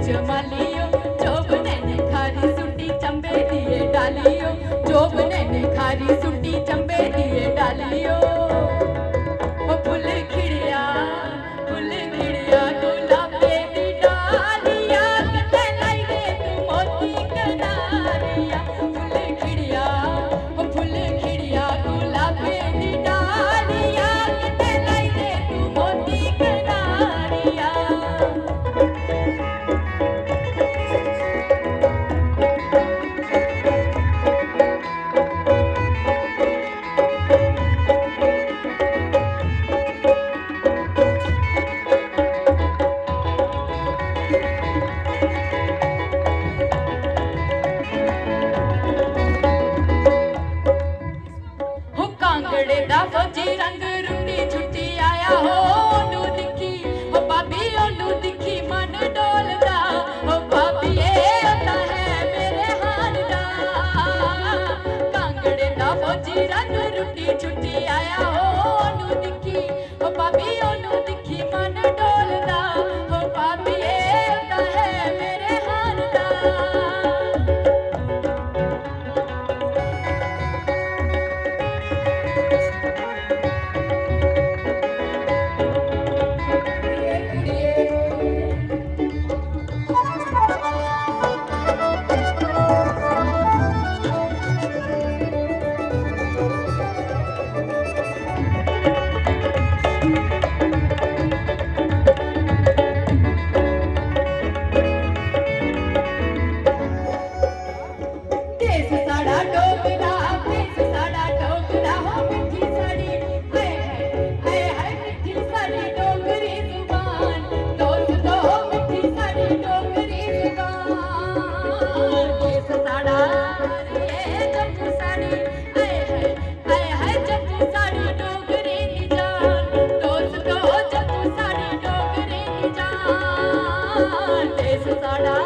जमालियो जोबने ने खारी सुटी चंबे दिए डालियो जोबने ने खारी सुटी चंबे दिए डालियो फुल खिड़िया गुलाबे दी डालिया कते लाई दे तू मोती कनारिया फुल खिड़िया गुलाबे दी डालिया कते लाई दे तू मोती कनारिया कांगड़े दा फौजी रंग रुटी छुट्टी आया हो ओनू दिखी हो भाभी ओनू दिखी मन डोलदा हो भाभी ये होता है मेरे हाल दा कांगड़े दा फौजी रंग रुटी छुट्टी आया हो ओनू दिखी हो भाभी ओनू दिखी मन डोलदा हो भाभी ये होता है मेरे हाल दा देश साड़ा डोगरा हो मिठी साड़ी हाय हाय मिठी साड़ी डोगरी जुबान दोस्त हो मिठी साड़ी डोगरी जुबान देश साड़ा ये जम्मू साड़ी हाय हाय जम्मू साड़ी डोगरी दी जान दोस्त हो जम्मू साड़ी डोगरी दी जान देश साड़ा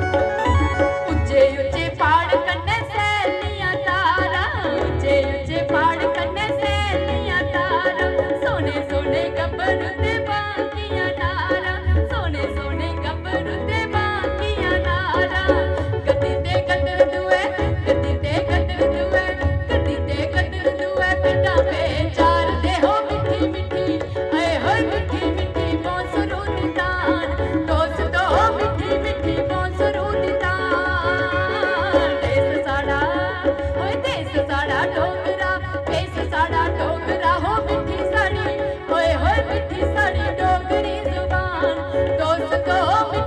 ऊंचे ऊंचे पहाड़ कन्ने सैलियां तारा ऊंचे ऊंचे पहाड़ कन्ने सैलियां तारा सोने सोने गब्बरू ते बांकियां नारा सोने सोने गब्बरू ते बांकियां नारा गद्दी ते गद्दर दुए गद्दी ते गद्दर दुए गद्दी ते गद्दर दुए पिंडा पे चार दे हो मिठी मिठी आए होए मिठी मिठी बांसुरू दी तान दोस्त हो मिठी मिठी बांसुरू दी तान देश साड़ा होए देश साड़ा डोगरा हो मिठी साड़ी होए होए मिठी साड़ी डोगरी जुबान दोस्त हो मिठी